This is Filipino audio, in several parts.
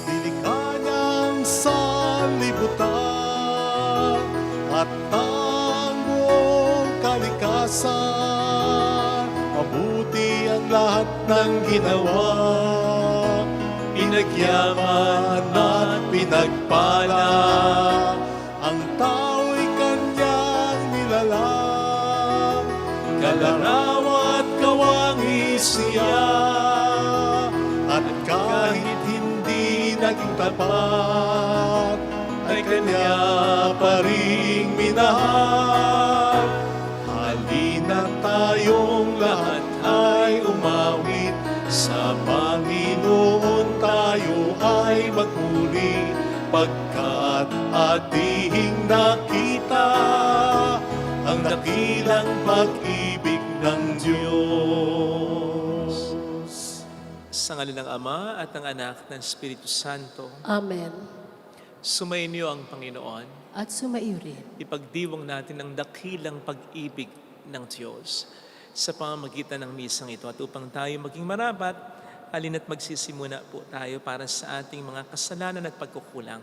Nilikha sa libutan at ang buong kalikasan. Mabuti ang lahat ng ginawa, pinagyaman at pinagpala. Ang tao'y kanyang nilalang, kalarawan at kawangi siya. At kahit hindi naging tapat, ay kanya pa ring minahal. Halina tayong lahat ay umawit, sa Panginoon tayo ay magmuli, pagkat ating nakita ang dakilang pag-ibig ng Diyos. Sa ngalan ng Ama at ng Anak ng Espiritu Santo, Amen. sumainyo ang Panginoon. At sumaiyo rin. Ipagdiwang natin ang dakilang pag-ibig ng Diyos sa pamamagitan ng misang ito. At upang tayo maging marapat, halina't magsisimuna po tayo para sa ating mga kasalanan at pagkukulang.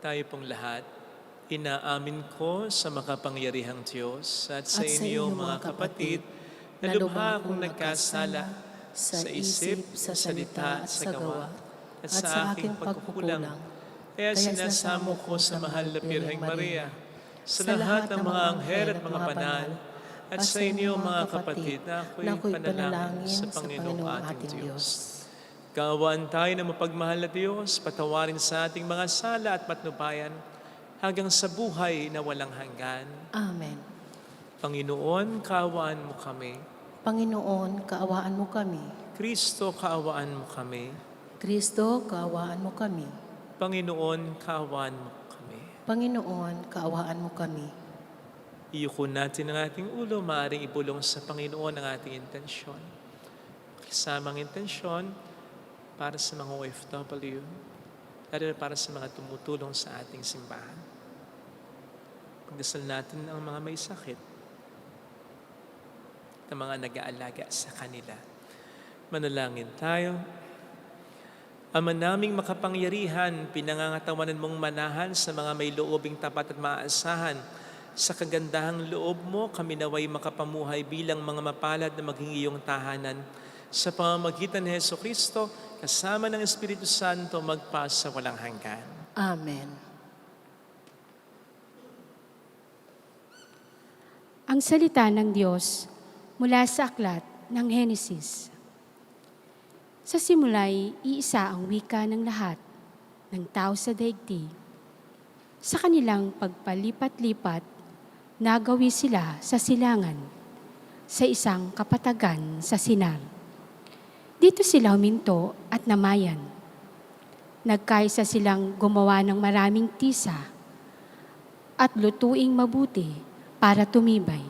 Tayo pong lahat, inaamin ko sa makapangyarihang Diyos at sa inyo mga kapatid, na lubha akong nagkasala sa isip, sa salita at sa gawa, at sa aking pagkukulang. Kaya sinasamo ko sa mahal na Birheng Maria, sa lahat ng mga anghel at mga banal, at sa inyo mga kapatid, na ako'y panalangin sa Panginoong ating Diyos. Kaawaan tayo ng mapagmahal na Diyos, patawarin sa ating mga sala at patnubayan, hanggang sa buhay na walang hanggan. Amen. Panginoon, kaawaan mo kami. Panginoon, kaawaan mo kami. Kristo, kaawaan mo kami. Kristo, kaawaan mo kami. Panginoon, kaawaan mo kami. Panginoon, kaawaan mo kami. Iyuko natin ang ating ulo, maaaring ibulong sa Panginoon ang ating intensyon. Kasamang intensyon para sa mga OFW, lalo na para sa mga tumutulong sa ating simbahan. Pagdasal natin ang mga may sakit at ang mga nag-aalaga sa kanila. Manalangin tayo. Ama naming makapangyarihan, pinangangatawanan mong manahan sa mga may loobing tapat at maaasahan. Sa kagandahang loob mo, kami naway makapamuhay bilang mga mapalad na maging iyong tahanan. Sa pamamagitan ni Jesucristo, kasama ng Espiritu Santo, magpasa walang hanggan. Amen. Ang salita ng Diyos mula sa aklat ng Henesis. Sa simula'y iisa ang wika ng lahat ng tao sa daigdig. Sa kanilang pagpalipat-lipat, nagawi sila sa silangan, sa isang kapatagan sa Sinar. Dito sila huminto at namayan. Nagkaisa silang gumawa ng maraming tisa at lutuing mabuti para tumibay.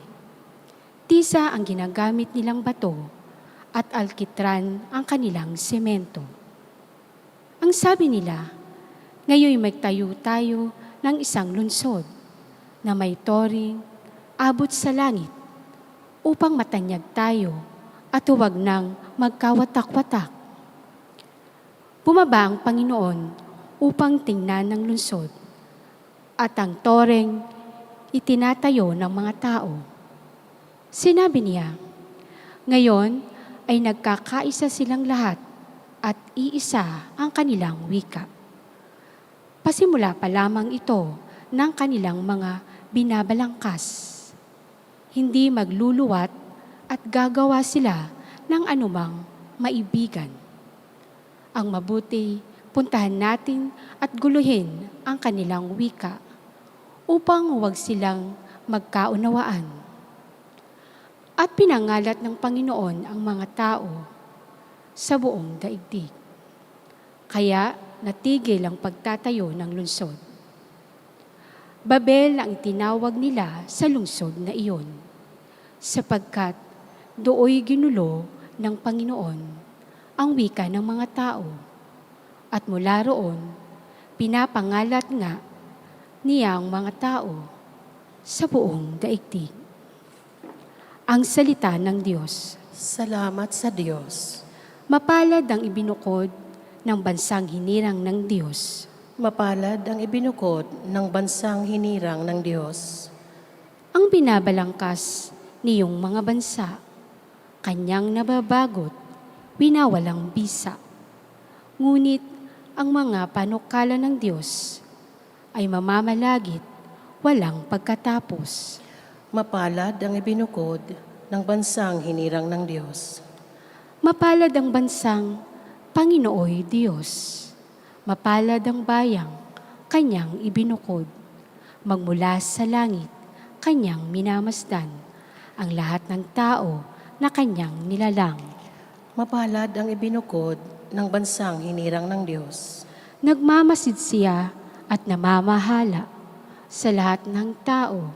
Tisa ang ginagamit nilang bato at alkitran ang kanilang semento. Ang sabi nila, ngayon magtayo tayo ng isang lungsod na may toring abot sa langit upang matanyag tayo at huwag nang magkawatak-watak. Bumaba ang Panginoon upang tingnan ng lungsod at ang toreng itinatayo ng mga tao. Sinabi niya, ngayon ay nagkakaisa silang lahat at iisa ang kanilang wika. Pasimula pa lamang ito ng kanilang mga binabalangkas. Hindi magluluwat at gagawa sila ng anumang maibigan. Ang mabuti, puntahan natin at guluhin ang kanilang wika upang huwag silang magkaunawaan. At pinangalat ng Panginoon ang mga tao sa buong daigdig. Kaya natigil ang pagtatayo ng lungsod. Babel ang tinawag nila sa lungsod na iyon, sapagkat dooy ginulo ng Panginoon ang wika ng mga tao. At mula roon, pinapangalat nga niya ang mga tao sa buong daigdig. Ang salita ng Diyos. Salamat sa Diyos. Mapalad ang ibinukod ng bansang hinirang ng Diyos. Mapalad ang ibinukod ng bansang hinirang ng Diyos. Ang binabalangkas niyong mga bansa, kanyang nababagot, winawalang bisa. Ngunit ang mga panukala ng Diyos ay mamamalagit, walang pagkatapos. Mapalad ang ibinukod ng bansang hinirang ng Diyos. Mapalad ang bansang Panginooy Diyos. Mapalad ang bayang kanyang ibinukod. Magmula sa langit, kanyang minamasdan ang lahat ng tao na kanyang nilalang. Mapalad ang ibinukod ng bansang hinirang ng Diyos. Nagmamasid siya at namamahala sa lahat ng tao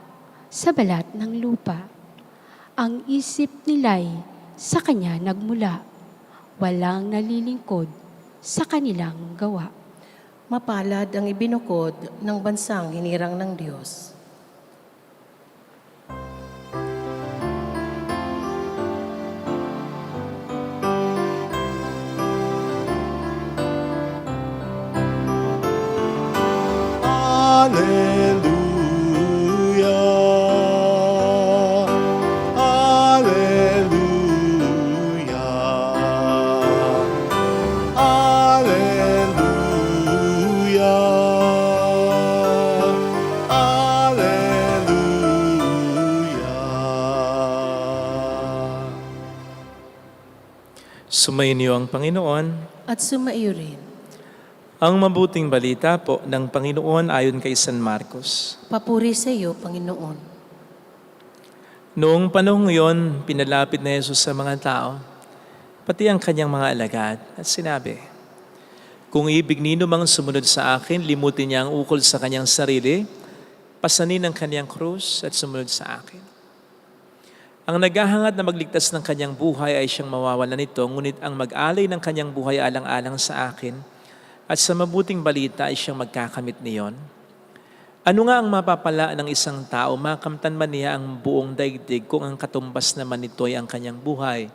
sa balat ng lupa. Ang isip nila'y sa kanya nagmula, walang nalilingkod sa kanilang gawa. Mapalad ang ibinukod ng bansang hinirang ng Diyos. Alleluia. Alleluia. Alleluia. Alleluia. Sumayin niyo ang Panginoon. At sumaiyo rin. Ang mabuting balita po ng Panginoon ayon kay San Marcos. Papuri sa iyo, Panginoon. Noong panahong iyon, pinalapit na Jesus sa mga tao, pati ang kanyang mga alagad, at sinabi, "Kung ibig nino mang sumunod sa akin, limutin niya ang ukol sa kanyang sarili, pasanin ang kanyang krus at sumunod sa akin. Ang naghahangad na magligtas ng kanyang buhay ay siyang mawawalan nito, ngunit ang mag-alay ng kanyang buhay alang-alang sa akin, at sa mabuting balita ay siyang magkakamit niyon. Ano nga ang mapapala ng isang tao, makamtan man niya ang buong daigdig kung ang katumbas naman nito ay ang kanyang buhay?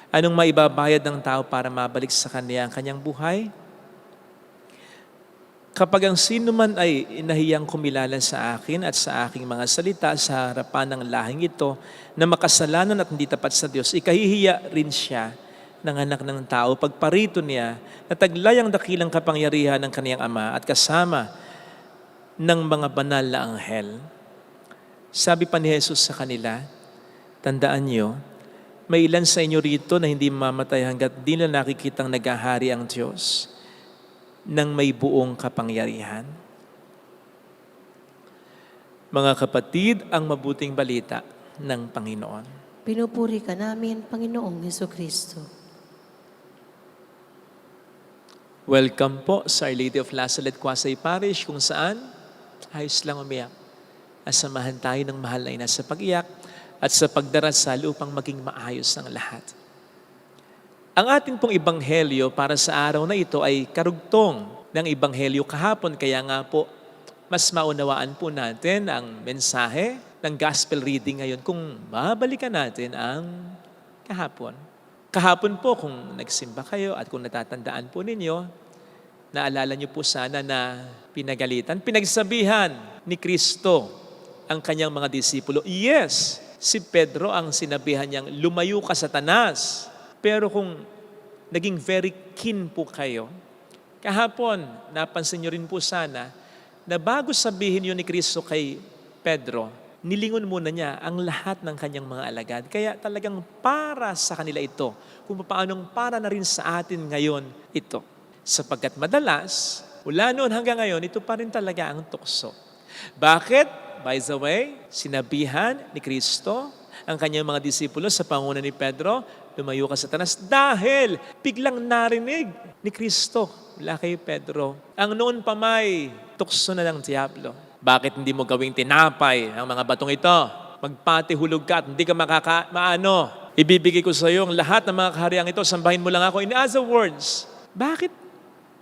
Anong maibabayad ng tao para mabalik sa kanya ang kanyang buhay? Kapag ang sino man ay inahiyang kumilala sa akin at sa aking mga salita sa harapan ng lahing ito na makasalanan at hindi tapat sa Diyos, ikahihiya rin siya ng anak ng tao pagparito niya na taglay ang dakilang kapangyarihan ng kaniyang Ama at kasama ng mga banal na anghel." Sabi pa ni Jesus sa kanila, "Tandaan niyo, may ilan sa inyo rito na hindi mamamatay hanggat di na nakikitang naghahari ang Diyos ng may buong kapangyarihan." Mga kapatid, ang mabuting balita ng Panginoon. Pinupuri ka namin, Panginoong Hesukristo. Welcome po sa Our Lady of La Salette, Quasay Parish, kung saan ayos lang umiyak. Asamahan tayo ng mahal na ina sa pag-iyak at sa pagdarasal upang maging maayos ang lahat. Ang ating pong ebanghelyo para sa araw na ito ay karugtong ng ebanghelyo kahapon. Kaya nga po, mas maunawaan po natin ang mensahe ng gospel reading ngayon kung babalikan natin ang kahapon. Kahapon po, kung nagsimba kayo at kung natatandaan po ninyo, naalala niyo po sana na pinagsabihan ni Kristo ang kanyang mga disipulo. Yes, si Pedro ang sinabihan niyang, "Lumayo ka, Satanas." Pero kung naging very keen po kayo, kahapon, napansin niyo rin po sana na bago sabihin yun ni Kristo kay Pedro, nilingon muna niya ang lahat ng kanyang mga alagad. Kaya talagang para sa kanila ito, kung paanong para na rin sa atin ngayon ito. Sapagkat madalas, mula noon hanggang ngayon, ito pa rin talaga ang tukso. Bakit? By the way, sinabihan ni Kristo ang kanyang mga disipulo sa panguna ni Pedro, "Lumayo ka, Satanas," dahil biglang narinig ni Kristo mula kay Pedro, ang noon pa may tukso na ng Diablo. "Bakit hindi mo gawing tinapay ang mga batong ito? Magpatihulog ka at hindi ka maano. Ibibigay ko sa iyo ang lahat ng mga kahariang ito, sambahin mo lang ako." In other words, bakit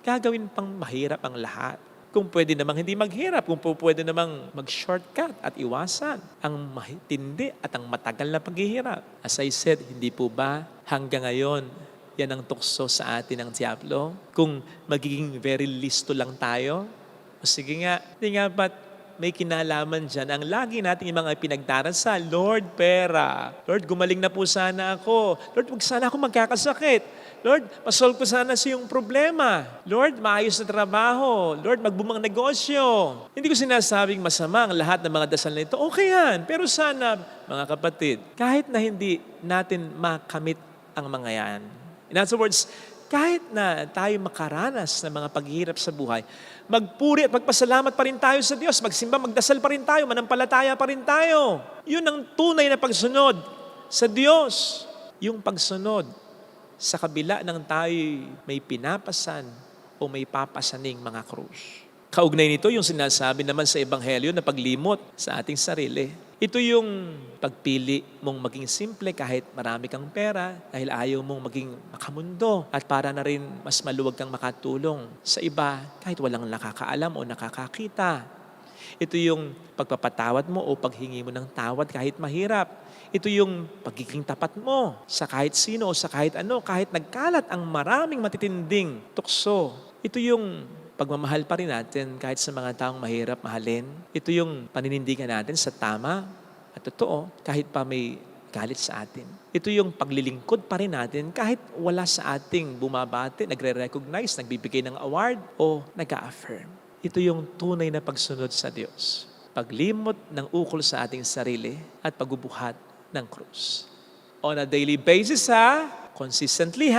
gagawin pang mahirap ang lahat? Kung pwede namang hindi maghirap, kung pwede namang mag-shortcut at iwasan ang matindi at ang matagal na paghihirap. As I said, hindi po ba hanggang ngayon, yan ang tukso sa atin ng Diablo? Kung magiging very listo lang tayo, o sige nga, hindi nga ba't may kinalaman dyan ang lagi natin yung mga pinagdarasal, Lord, pera. Lord, gumaling na po sana ako. Lord, wag sana ako magkakasakit. Lord, pasolve ko sana sa iyong problema. Lord, maayos na trabaho. Lord, magbumang negosyo. Hindi ko sinasabing masama ang lahat ng mga dasal na ito. Okay yan. Pero sana, mga kapatid, kahit na hindi natin makamit ang mga yan. In other words, kahit na tayo makaranas ng mga paghihirap sa buhay, magpuri at magpasalamat pa rin tayo sa Diyos. Magsimba, magdasal pa rin tayo. Manampalataya pa rin tayo. Yun ang tunay na pagsunod sa Diyos. Yung pagsunod sa kabila ng tayo may pinapasan o may papasaning mga krus. Kaugnay nito yung sinasabi naman sa Ebanghelyo na paglimot sa ating sarili. Ito yung pagpili mong maging simple kahit marami kang pera dahil ayaw mong maging makamundo at para na rin mas maluwag kang makatulong sa iba kahit walang nakakaalam o nakakakita. Ito yung pagpapatawad mo o paghingi mo ng tawad kahit mahirap. Ito yung pagiging tapat mo sa kahit sino o sa kahit ano, kahit nagkalat ang maraming matitinding tukso. Ito yung pagmamahal pa rin natin kahit sa mga taong mahirap mahalin. Ito yung paninindigan natin sa tama at totoo kahit pa may galit sa atin. Ito yung paglilingkod pa rin natin kahit wala sa ating bumabati, nagre-recognize, nagbibigay ng award o nag-a-affirm. Ito yung tunay na pagsunod sa Diyos. Paglimot ng ukol sa ating sarili at pagbubuhat ng krus. On a daily basis consistently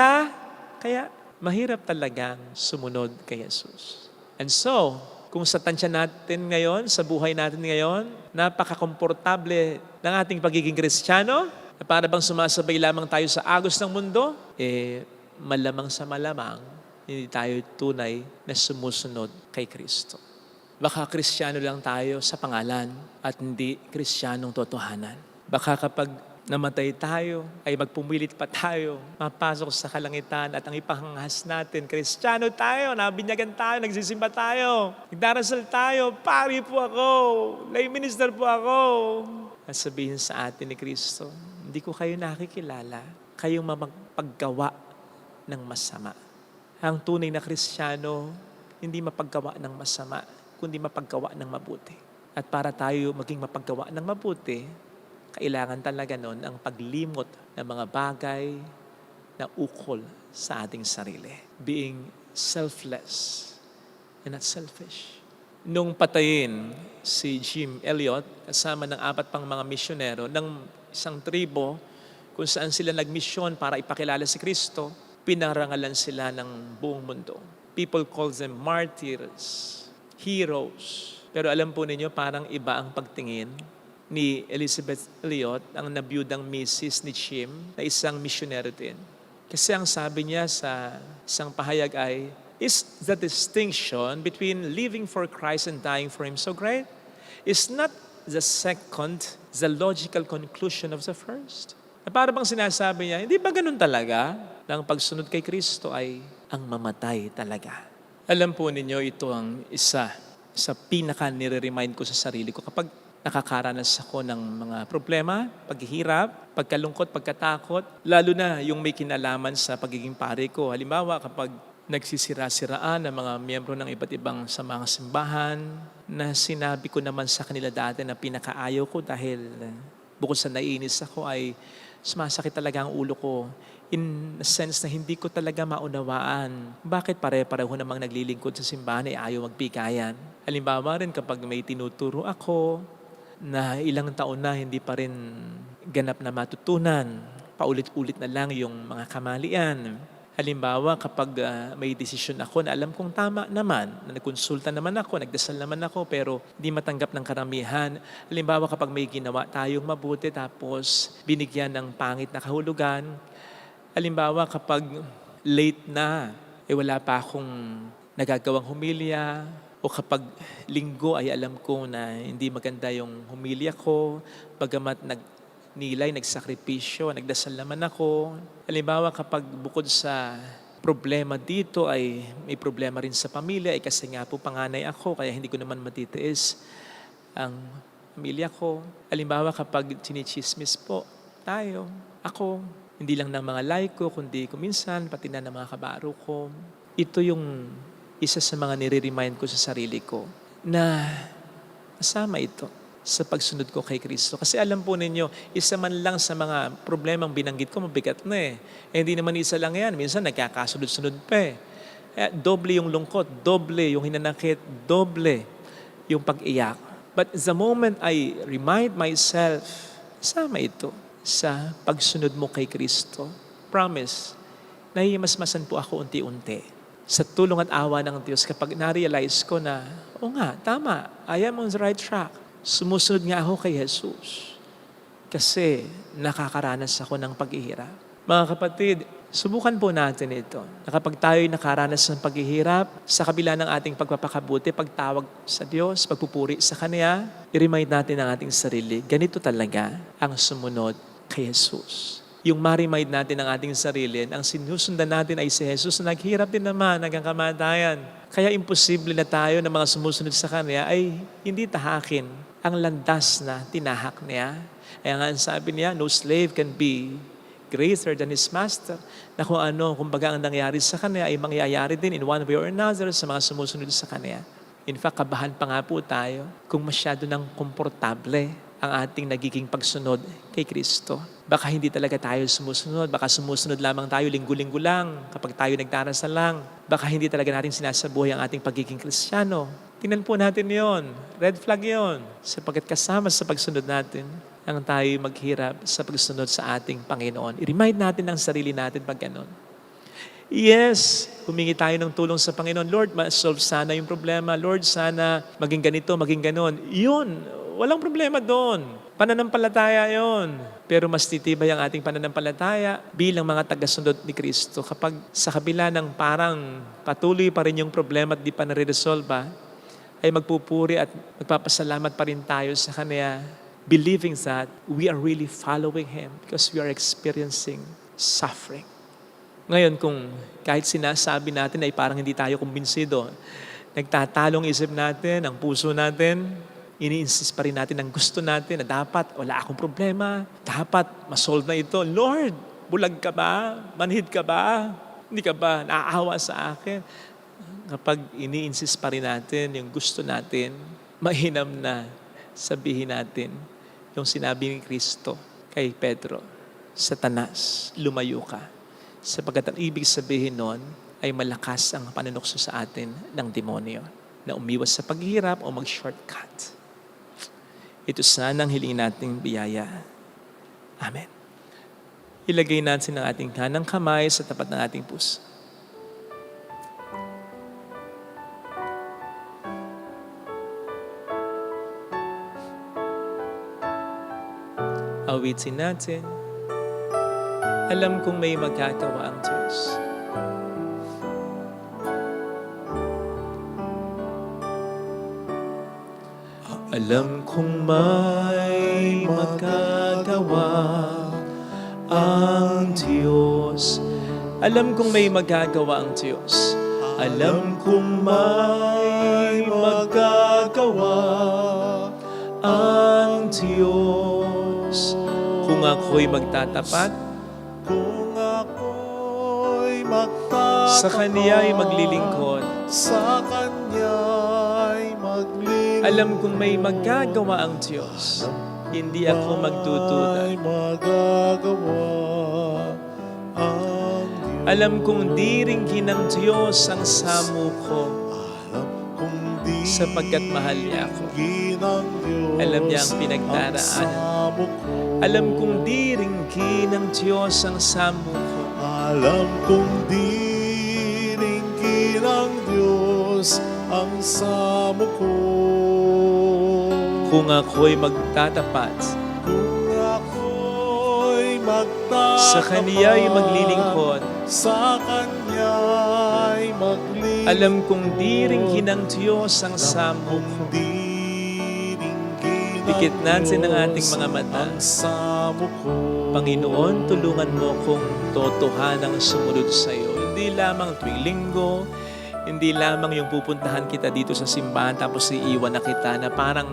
kaya mahirap talagang sumunod kay Jesus. And so, kung sa tansya natin ngayon, sa buhay natin ngayon, napaka-komportable ng ating pagiging Kristiyano, na para bang sumasabay lamang tayo sa agos ng mundo, malamang sa malamang, hindi tayo tunay na sumusunod kay Kristo. Baka Kristiyano lang tayo sa pangalan at hindi Kristiyanong totohanan. Baka kapag namatay tayo, ay magpumilit pa tayo, mapasok sa kalangitan at ang ipahangahas natin, Kristiyano tayo, nabinyagan tayo, nagsisimba tayo, nagdarasal tayo, pari po ako, lay minister po ako. At sabihin sa atin ni Kristo, hindi ko kayo nakikilala, kayong mapaggawa ng masama. Ang tunay na Kristiyano, hindi mapaggawa ng masama, kundi mapaggawa ng mabuti. At para tayo maging mapaggawa ng mabuti, kailangan talaga nun ang paglimot ng mga bagay na ukol sa ating sarili. Being selfless and not selfish. Nung patayin si Jim Elliot, kasama ng 4 pang mga misyonero ng isang tribo kung saan sila nagmisyon para ipakilala si Kristo, pinarangalan sila ng buong mundo. People call them martyrs, heroes. Pero alam po ninyo, parang iba ang pagtingin ni Elizabeth Elliot, ang nabiyudang misis ni Jim, na isang missionary din. Kasi ang sabi niya sa isang pahayag ay, is the distinction between living for Christ and dying for Him so great? Is not the second the logical conclusion of the first? Na para bang sinasabi niya, hindi ba ganun talaga na ang pagsunod kay Kristo ay ang mamatay talaga? Alam po ninyo, ito ang isa sa pinaka nire-remind ko sa sarili ko kapag nakakaranas ako ng mga problema, paghihirap, pagkalungkot, pagkatakot, lalo na yung may kinalaman sa pagiging pare ko. Halimbawa, kapag nagsisira-siraan ng mga miyembro ng iba't ibang sa mga simbahan, na sinabi ko naman sa kanila dati na pinakaayaw ko dahil bukod sa naiinis ako ay sumasakit talaga ang ulo ko. In a sense na hindi ko talaga maunawaan. Bakit pare-pareho namang naglilingkod sa simbahan ay ayaw magbigayan? Halimbawa rin kapag may tinuturo ako na ilang taon na hindi pa rin ganap na matutunan, paulit-ulit na lang yung mga kamalian. Halimbawa kapag may desisyon ako na alam kong tama naman, na nagkonsulta naman ako, nagdasal naman ako, pero di matanggap ng karamihan. Halimbawa kapag may ginawa tayong mabuti tapos binigyan ng pangit na kahulugan. Halimbawa kapag late na, wala pa akong nagagawang humilya, o kapag linggo ay alam ko na hindi maganda yung humilya ko, bagamat nagsakripisyo, nagdasal naman ako. Halimbawa kapag bukod sa problema dito ay may problema rin sa pamilya. Kasi nga po panganay ako, kaya hindi ko naman matitiis ang pamilya ko. Halimbawa kapag chinichismis po tayo, ako, hindi lang ng mga like ko, kundi kuminsan, pati na ng mga kabaro ko. Ito yung isa sa mga nire-remind ko sa sarili ko na kasama ito sa pagsunod ko kay Kristo. Kasi alam po ninyo, isa man lang sa mga problemang binanggit ko, mabigat na eh. Hindi naman isa lang yan. Minsan nagkakasunod-sunod pa eh. Doble yung lungkot, doble yung hinanakit, doble yung pag-iyak. But the moment I remind myself, kasama ito sa pagsunod mo kay Kristo. Promise, nahihimasmasan po ako unti-unti. Sa tulong at awa ng Diyos, kapag na-realize ko na, o nga, tama, I am on the right track. Sumusunod nga ako kay Jesus. Kasi nakakaranas ako ng paghihirap. Mga kapatid, subukan po natin ito. Na kapag tayo'y nakaranas ng paghihirap, sa kabila ng ating pagpapakabuti, pagtawag sa Diyos, pagpupuri sa Kanya, i-remind natin ang ating sarili, ganito talaga ang sumunod kay Jesus. Yung ma-remind natin ang ating sarili, ang sinusundan natin ay si Jesus na naghirap din naman hanggang kamatayan. Kaya imposible na tayo na mga sumusunod sa Kanya ay hindi tahakin ang landas na tinahak niya. Kaya nga sabi niya, no slave can be greater than his master. Na kung ano, kumbaga ang nangyari sa Kanya ay mangyayari din in one way or another sa mga sumusunod sa Kanya. In fact, kabahan pa nga po tayo kung masyado ng komportable ang ating nagiging pagsunod kay Kristo. Baka hindi talaga tayo sumusunod. Baka sumusunod lamang tayo linggo-linggo lang kapag tayo nagdarasal lang. Baka hindi talaga natin sinasabuhay ang ating pagiging Kristiyano. Tingnan po natin yon. Red flag yon. Sapagkat kasama sa pagsunod natin ang tayo maghirap sa pagsunod sa ating Panginoon. I-remind natin ang sarili natin pag ganon. Yes, humingi tayo ng tulong sa Panginoon. Lord, ma-solve sana yung problema. Lord, sana maging ganito, maging ganon. Yun, walang problema doon. Pananampalataya yon. Pero mas titibay ang ating pananampalataya bilang mga tagasunod ni Kristo. Kapag sa kabila ng parang patuloy pa rin yung problema at di pa nare-resolve, ay magpupuri at magpapasalamat pa rin tayo sa Kanya, believing that we are really following Him because we are experiencing suffering. Ngayon, kung kahit sinasabi natin ay parang hindi tayo kumbinsido, nagtatalong isip natin, ang puso natin, ini-insist pa rin natin ang gusto natin na dapat wala akong problema, dapat masolve na ito. Lord, bulag ka ba? Manhid ka ba? Hindi ka ba naaawa sa akin? Kapag ini-insist pa rin natin yung gusto natin, mainam na sabihin natin yung sinabi ni Kristo kay Pedro, Satanas, lumayo ka. Sapagkat ang ibig sabihin nun ay malakas ang panunukso sa atin ng demonyo na umiwas sa paghihirap o mag-shortcut. Ito sana ang hilingin nating biyaya. Amen. Ilagay natin ang ating kanang kamay sa tapat ng ating puso. Awitin natin. Alam kong may magagawa ang Diyos. Alam kong may magagawa ang Diyos. Alam kong may magagawa ang Diyos. Alam kong may magagawa ang Diyos. Kung ako'y magtatapat, Kung ako'y magtatapat, sa Kaniya'y maglilingkod. sa Kanya'y maglilingkod. Alam kong may magagawa ang Diyos. Hindi ako magdududa. May magagawa ang Diyos. Alam kong diringgin ng Diyos ang samo ko Alam kong di sapagkat mahal niya ako. ginang Diyos Alam niya ang pinagdaraanan. ang samo ko. Alam kong diringgin ng Diyos ang samo ko. Alam kong diringgin ng Diyos ang samo ko. Kung ako'y magtatapat, Kung ako'y magtatapat, sa Kaniya'y maglilingkod. sa Kanya'y maglilingkod. Alam kong diringgin ng Diyos ang samo ko. Dikit natin ang ating mga mata. Ang samo ko. Panginoon, tulungan mo kong totohanang sumunod sa iyo. hindi lamang tuwing linggo, hindi lamang yung pupuntahan kita dito sa simbahan tapos iiwan na kita na parang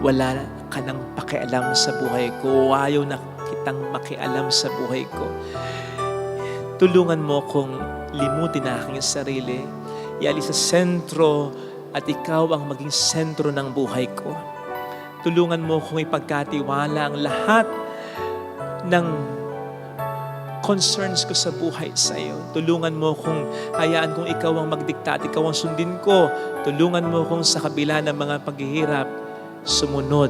wala ka nang pakialam sa buhay ko, ayaw na kitang makialam sa buhay ko. Tulungan mo kong limutin na aking sarili, ialis sa sentro at ikaw ang maging sentro ng buhay ko. Tulungan mo kong ipagkatiwala ang lahat ng concerns ko sa buhay sa iyo. Tulungan mo kung hayaan kong ikaw ang magdikta at ikaw ang sundin ko. Tulungan mo kung sa kabila ng mga paghihirap, sumunod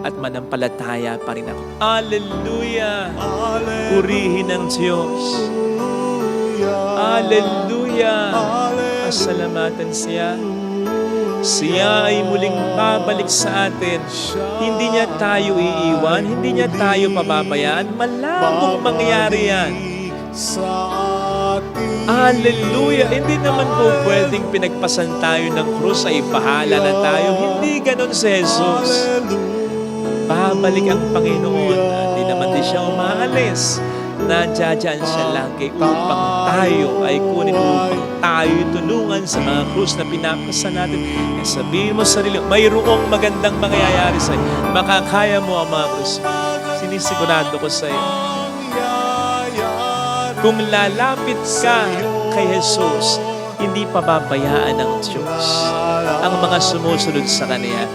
at manampalataya pa rin ako. Hallelujah! Purihin ang Diyos. Hallelujah! Pasalamatan siya. Siya ay muling babalik sa atin. Hindi niya tayo iiwan, hindi niya tayo pababayaan. Malabong mangyari yan. Hallelujah! Hindi naman po pwedeng pinagpasan tayo ng krus ay bahala na tayo. Hindi ganon si Jesus. Babalik ang Panginoon. Hindi naman din siya umaalis. Nandiyan siya lagi upang tayo ay kunin, upang tayo tulungan sa mga krus na pinapasan natin. Eh, sabihin mo sa sarili, mayroong magandang mangyayari sa iyo. Makakaya mo ang mga krus. Sinisigurado ko sa iyo. Kung lalapit ka kay Jesus, hindi pababayaan ng Diyos ang mga sumusunod sa Kanya.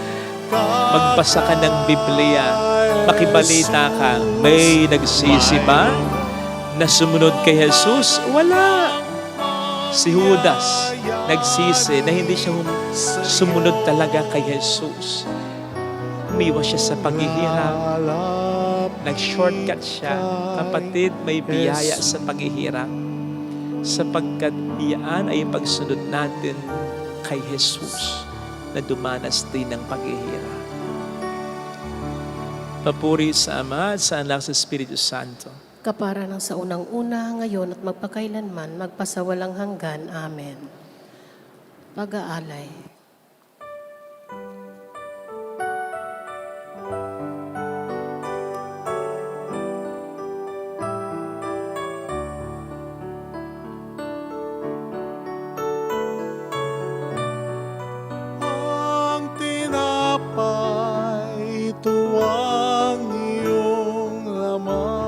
Magbasa ka ng Biblia, makibalita ka, may nagsisi ba na sumunod kay Jesus? Wala. Si Judas nagsisi na hindi siya sumunod talaga kay Jesus. Umiwas siya sa paghihirap. Nag-shortcut siya. Kapatid, may biyaya sa paghihirap. Sapagkat iyan ay pagsunod natin kay Jesus na dumanas din ng paghihirap. Papuri sa Ama at sa Anak sa Espiritu Santo. Kapara ng sa unang-una, ngayon at magpakailanman, magpasawalang hanggan. Amen. Pag-aalay. Ang tinapay, tuwang iyong laman.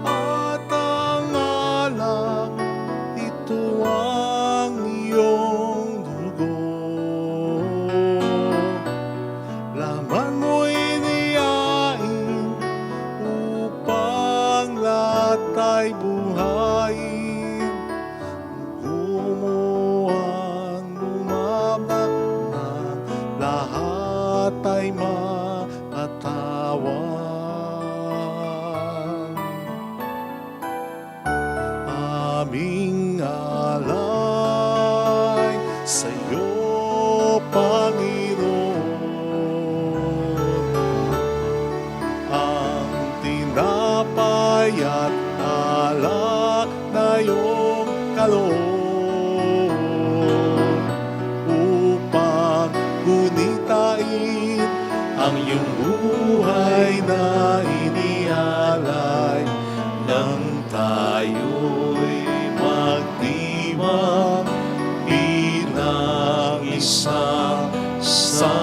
At ang alak, ito ang iyong dugo. Laman mo'y niyain upang lahat ay buhayin. Ang lumabak ng lahat ay mapatawan. Aming alay sa iyo, Panginoon. Ang tinapay at alak na iyong kaloob. Gunitain ang iyong buhay na inialay nang tayo'y magdiwang bilang isang sambayanan.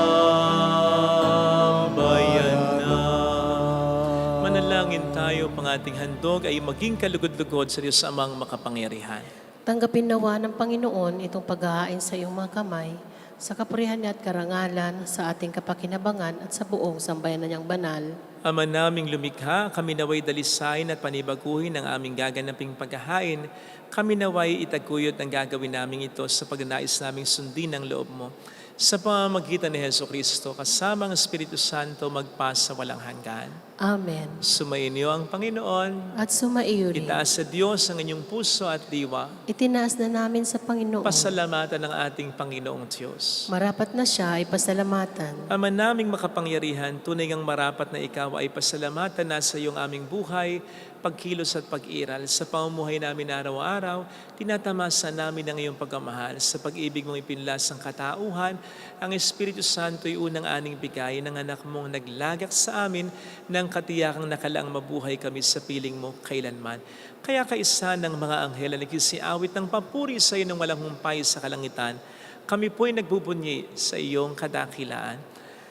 Manalangin tayo, pang ating handog ay maging kalugod-lugod sa Diyos Amang makapangyarihan. Tanggapin nawa ng Panginoon itong paghahain sa iyong mga kamay, sa kapurihan niya at karangalan, sa ating kapakinabangan at sa buong sambayanan niyang banal. Ama naming lumikha, kami naway dalisain at panibaguhin ang aming gaganaping paghahain. Kami naway itaguyod ang gagawin namin ito sa pagnanais naming sundin ang loob mo. Sa pamamagitan ni Jesucristo, kasama ang Espiritu Santo, magpasa walang hanggan. Amen. Sumainyo ang Panginoon. At sumaiyo rin. Itaas sa Diyos ang inyong puso at diwa. Itinaas na namin sa Panginoon. Pasalamatan ng ating Panginoong Diyos. Marapat na siya ay pasalamatan. Ama naming makapangyarihan, tunay ngang marapat na ikaw ay pasalamatan na sa iyong aming buhay pagkilos at pag-iral. Sa pamumuhay namin araw-araw, tinatamasa namin ang iyong pagmamahal. Sa pag-ibig mong ipinlas ang katauhan, ang Espiritu Santo'y unang aning bigay ng anak mong naglagak sa amin ng katiyakang nakalaang mabuhay kami sa piling mo kailanman. Kaya kaisa ng mga anghel na nagsisiawit ng papuri sa iyo ng walang humpay sa kalangitan, kami po'y nagbubunyi sa iyong kadakilaan.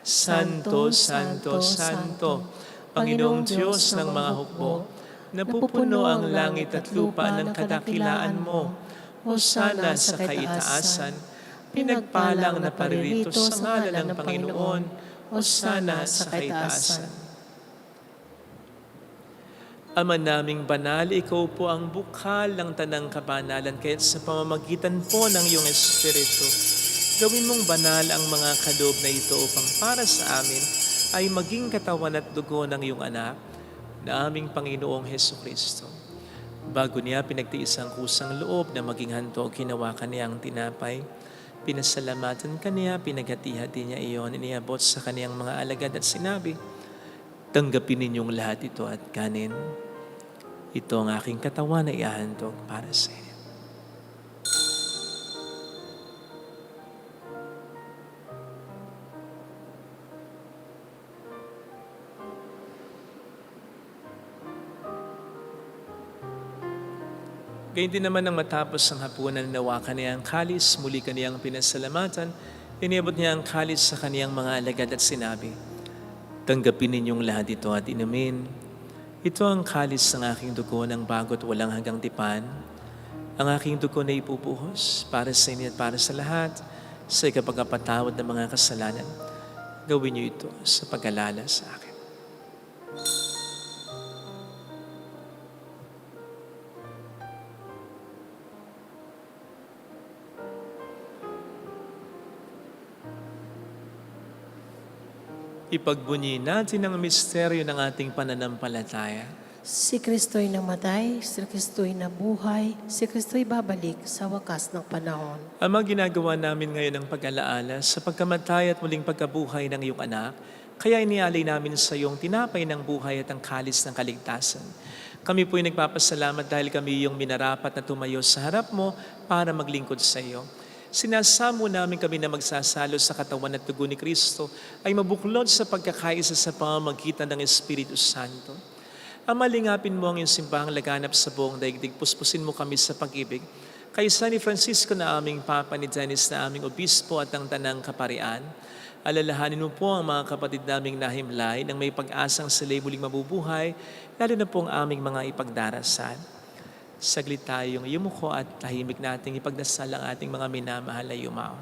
Santo, Santo, Santo, Panginoong Diyos ng mga hukbo, napupuno ang langit at lupa ng kadakilaan mo. Hosana sa kaitaasan, pinagpalang na paririto sa ngalan ng Panginoon. Hosana sa kaitaasan. Ama naming banal, ikaw po ang bukal ng tanang kabanalan, kaya't sa pamamagitan po ng iyong Espiritu, gawin mong banal ang mga kaloob na ito upang para sa amin ay maging katawan at dugo ng iyong anak, na aming Panginoong Hesukristo. Bago niya pinagtiis ang kusang loob na maging handog, hinawakan niya ang tinapay. Pinasalamatan kaniya, pinaghati-hati niya iyon, iniabot sa kaniyang mga alagad at sinabi, tanggapin ninyong lahat ito at kanin. Ito ang aking katawan na ihahandog para sa inyo. Gayun din naman nang matapos ang hapunan, nawakan niya ang kalis, muli kaniyang pinasalamatan, iniabot niya ang kalis sa kaniyang mga alagad at sinabi, tanggapin ninyong lahat ito at inumin. Ito ang kalis ng aking dugo ng bago't walang hanggang tipan. Ang aking dugo na ipupuhos para sa inyo at para sa lahat, sa ikapagpatawad ng mga kasalanan. Gawin niyo ito sa pag-alala sa akin. Ipagbunyi natin ang misteryo ng ating pananampalataya. Si Kristo'y namatay, si Kristo'y nabuhay, si Kristo'y babalik sa wakas ng panahon. Ama, ginagawa namin ngayon ang pag-alaala sa pagkamatay at muling pagkabuhay ng iyong anak, kaya inialay namin sa iyong tinapay ng buhay at ang kalis ng kaligtasan. Kami po'y nagpapasalamat dahil kami iyong minarapat na tumayo sa harap mo para maglingkod sa iyo. Sinasamo namin kami na magsasalo sa katawan at dugo ni Kristo ay mabuklod sa pagkakaisa sa pamamagitan ng Espiritu Santo. Ama, lingapin mo ang iyong simbahang laganap sa buong daigdig. Puspusin mo kami sa pag-ibig. Kaysa ni Francisco na aming Papa, ni Dennis na aming Obispo at ang Tanang Kaparian, alalahanin mo po ang mga kapatid naming nahimlay nang may pag-asang sila'y muling mabubuhay, lalo na po ang aming mga ipagdarasal. Saglit tayong yumuko at tahimik nating ipagdasal ang ating mga minamahal na yumao.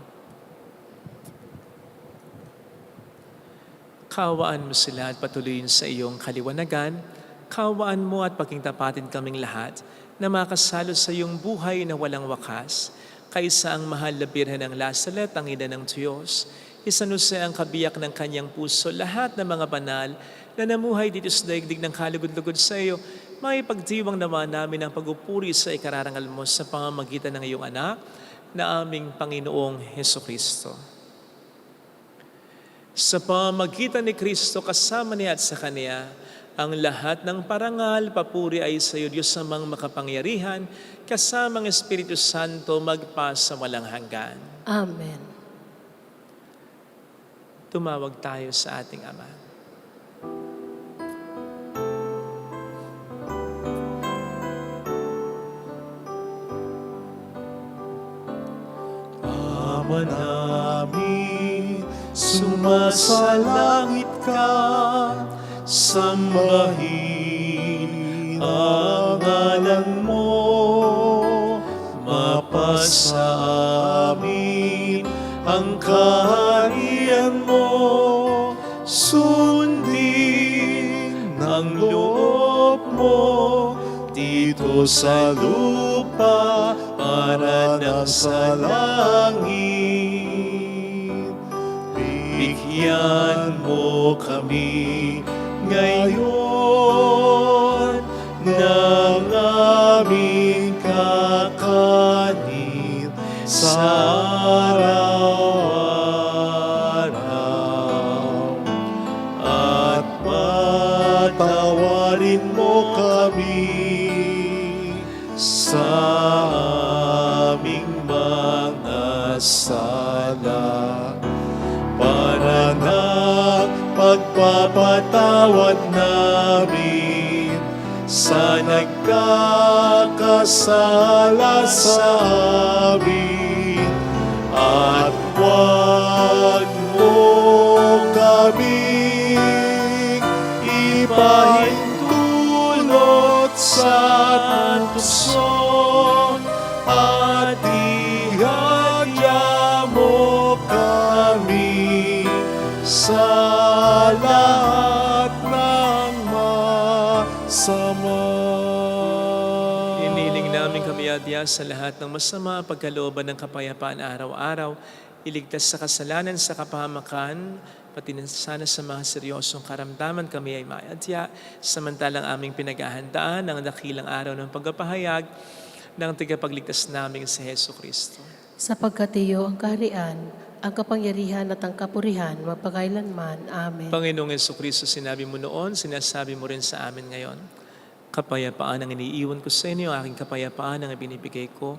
Kawaan mo sila at patuloyin sa iyong kaliwanagan. Kawaan mo at pagkingtapatin kaming lahat na makasalo sa iyong buhay na walang wakas. Kaysa ang mahal na Birhen ng Lazaret, ang ina ng Diyos, isanuse ang kabiyak ng kanyang puso, lahat ng mga banal na namuhay dito sa daigdig ng kalugod-lugod sa iyo, maipagdiwang naman namin ang pag-upuri sa ikararangal mo sa pamamagitan ng iyong anak na aming Panginoong Hesukristo. Sa pamamagitan ni Kristo, kasama niya at sa Kanya, ang lahat ng parangal, papuri ay sa iyo, Diyos amang makapangyarihan, kasamang Espiritu Santo, magpa sa walang hanggan. Amen. Tumawag tayo sa ating Ama. Ama namin, sumasalangit ka, sambahin ang ngalan mo, mapasa amin ang kaharian mo, sundin ang loob mo dito sa lupa para nang sa langit. Bigyan mo kami ngayon ng aming kakanin sa araw-araw, at patawarin mo kami sala para ng pagpapatawad namin sa nagkakasala sa amin, at huwag mo kaming ipahintulot sa tukso, at ihadya mo kami sa lahat ng masama. Iniling namin kami adya sa lahat ng masama, pagkalooban ng kapayapaan araw-araw, iligtas sa kasalanan sa kapahamakan, pati na sana sa mga seryosong karamdaman kami ay maadya, samantalang aming pinaghahandaan ang dakilang araw ng pagpapahayag ng tagapagligtas namin sa Heso Kristo. Sapagkat iyo ang kaharian, ang kapangyarihan at ang kapurihan, magpakailanman. Amen. Panginoong Heso Kristo, sinabi mo noon, sinasabi mo rin sa amin ngayon, kapayapaan ang iniiwan ko sa inyo, aking kapayapaan ang ibinibigay ko.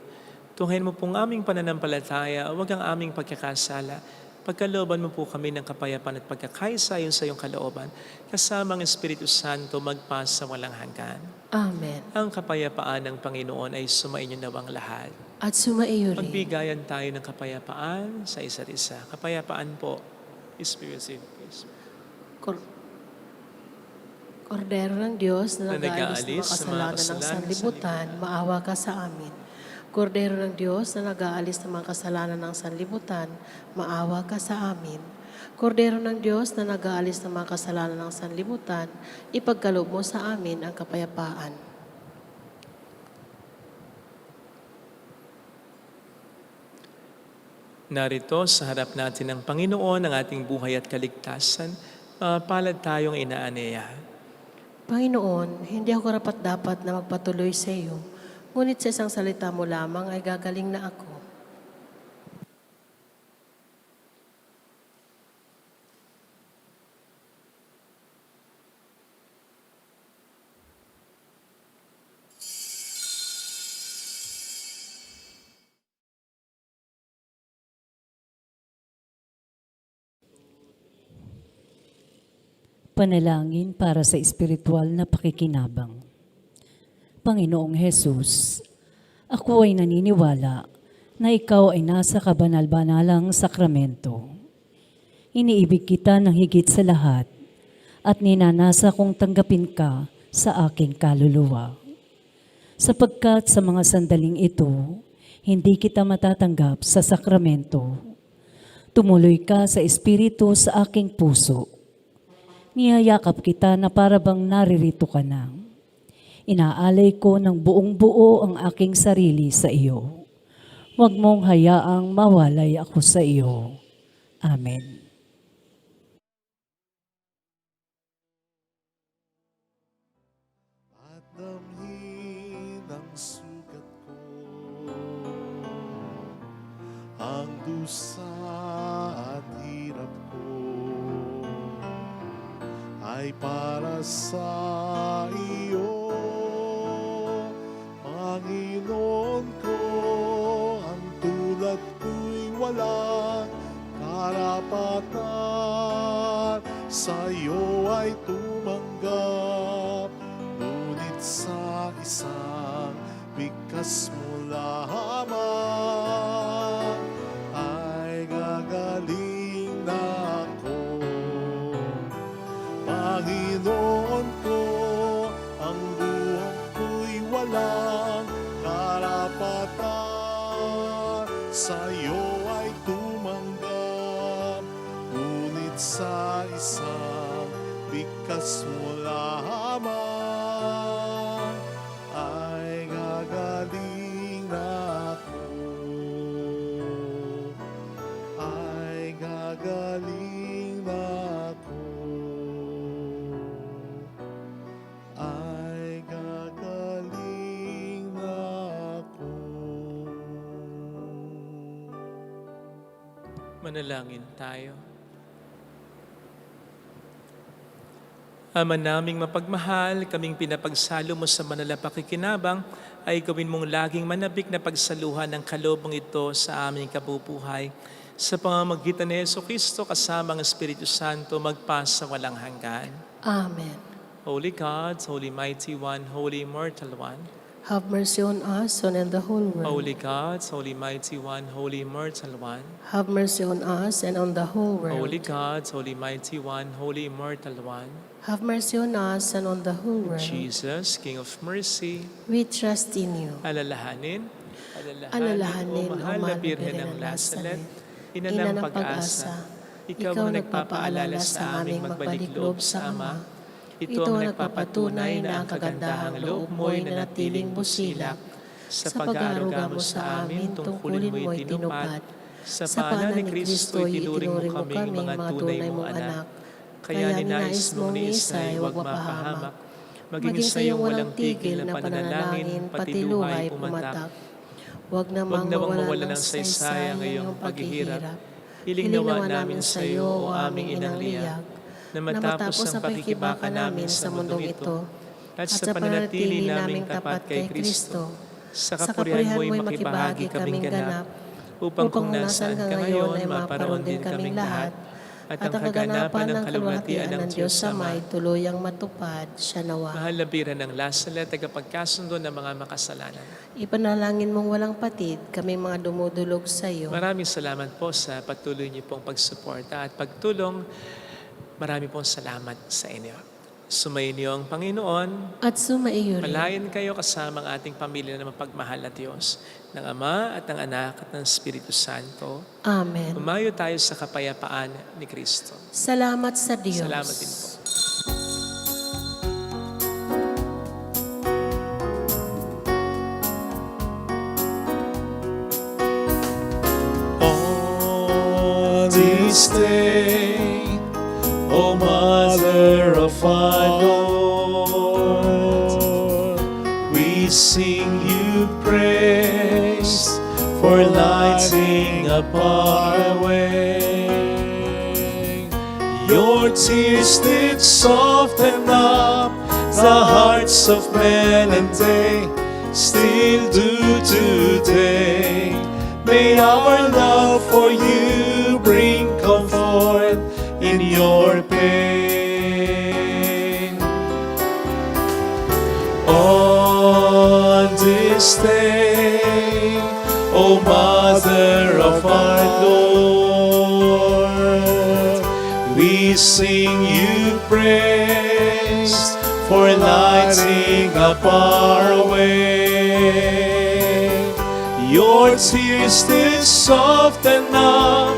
Tunghayin mo pong aming pananampalataya, huwag ang aming pagkakasala. Pagkalooban mo po kami ng kapayapaan at pagkakaisa ayon sa iyong kalooban, kasama ang Espiritu Santo magpasa walang hanggan. Amen. Ang kapayapaan ng Panginoon ay sumainyo nawang lahat. At sumaiyo rin. Magbigayan tayo ng kapayapaan sa isa't isa. Kapayapaan po, Spirit. Kordero ng Diyos na Na nag-aalis ng mga kasalanan ng sanlibutan, maawa ka sa amin. Kordero ng Diyos na nag-aalis ng mga kasalanan ng sanlibutan, maawa ka sa amin. Kordero ng Diyos na nag-aalis ng mga kasalanan ng sanlibutan, ipagkaloob mo sa amin ang kapayapaan. Narito sa harap natin ng Panginoon ang ating buhay at kaligtasan, palad tayong inaaneya. Panginoon, hindi ako karapat-dapat na magpatuloy sa iyo, ngunit sa isang salita mo lamang ay gagaling na ako. Panalangin para sa espiritual na pakikinabang. Panginoong Hesus, ako ay naniniwala na ikaw ay nasa kabanal-banalang sakramento. Iniibig kita ng higit sa lahat at ninanasa kong tanggapin ka sa aking kaluluwa. Sapagkat sa mga sandaling ito, hindi kita matatanggap sa sakramento. Tumuloy ka sa espiritu sa aking puso. Niyayakap kita na parabang naririto ka na. Inaalay ko ng buong buo ang aking sarili sa iyo. Huwag mong hayaang mawalay ako sa iyo. Amen. At damhin ang sugat ko, ang dusa at hirap ko ay para sa iyo, Panginoon ko. Ang tulad ko'y walang karapatan, sa iyo ay tumanggap, ngunit sa isang bigkas mo lamang ay gagaling na ako. Panginoon ko, ang buhay ko'y walang karapatan, sa iyo ay tumanggap, ngunit sa isang bigkas mo lamang ay gagaling na ako. Ay gagaling na ako. Ay gagaling na ako. Manalangin tayo. Ama naming mapagmahal, kaming pinapagsalo mo sa banal na pakikinabang, ay gawin mong laging manabik na pagsaluhan ng kaloob mong ito sa aming kabubuhay. Sa pamamagitan ni Jesucristo kasama ang Espiritu Santo, magpasa walang hanggan. Amen. Holy God, Holy Mighty One, Holy Immortal One, Have mercy on us and on the whole world. Holy God, Holy Mighty One, Holy Immortal One, Have mercy on us and on the whole world. Holy God, Holy Mighty One, Holy Immortal One, Have mercy on us and on the whole world. Jesus, King of Mercy, We trust in you. alalahanin, Alalahanin, o mahal na Birhen ng Lasalet, ina ng pag-asa, ikaw na nagpapaalala sa aming magbalik loob sa Ama. Ito ang nagpapatunay na ang kagandahang loob mo'y nanatiling busilak sa pag-aaruga mo sa amin tungkulin mo'y tinupad. Sa paanan ni Kristo itinuring mo kaming mga tunay mong anak. Kaya ninais mong ni Isay huwag mapahamak. Maging sa iyong walang tigil na pananalangin pati luhay pumatak. Huwag namang mawala ng saysay ang iyong paghihirap. Hiling nawa namin sa iyo o aming inang liyag, na matapos ang pakikibaka namin sa mundong ito, at sa pananatili naming tapat kay Kristo, sa kapurihan mo'y makibahagi kaming ganap, upang kung nasaan ka ngayon ay maparoon din kaming lahat, at ang kaganapan ng kaluwalhatian ng Diyos Ama ay tuluyang matupad siya nawa. Mahal na Birhen ng Lasalet, tagapagkasundo ng mga makasalanan. Ipanalangin mong walang patid, kaming mga dumudulog sa iyo. Maraming salamat po sa patuloy niyo pong pagsuporta at pagtulong. Marami pong salamat sa inyo. Sumayin niyo ang Panginoon. At sumaiyo rin. Palayan kayo kasama ang ating pamilya na mapagmahal na Diyos, ng Ama at ng Anak at ng Espiritu Santo. Amen. Umayo tayo sa kapayapaan ni Kristo. Salamat sa Diyos. Salamat din po. On this day, O Mother of our Lord, we sing you praise for lighting up our way. Your tears did soften up the hearts of men and they still do today. May our love for you bring comfort in your pain. On this day, O Mother of our Lord, we sing you praise for lighting up our way. Your tears did soften up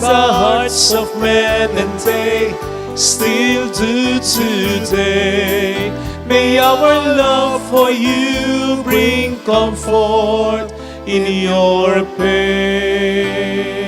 the hearts of men and they still do today. May our love for you bring comfort in your pain.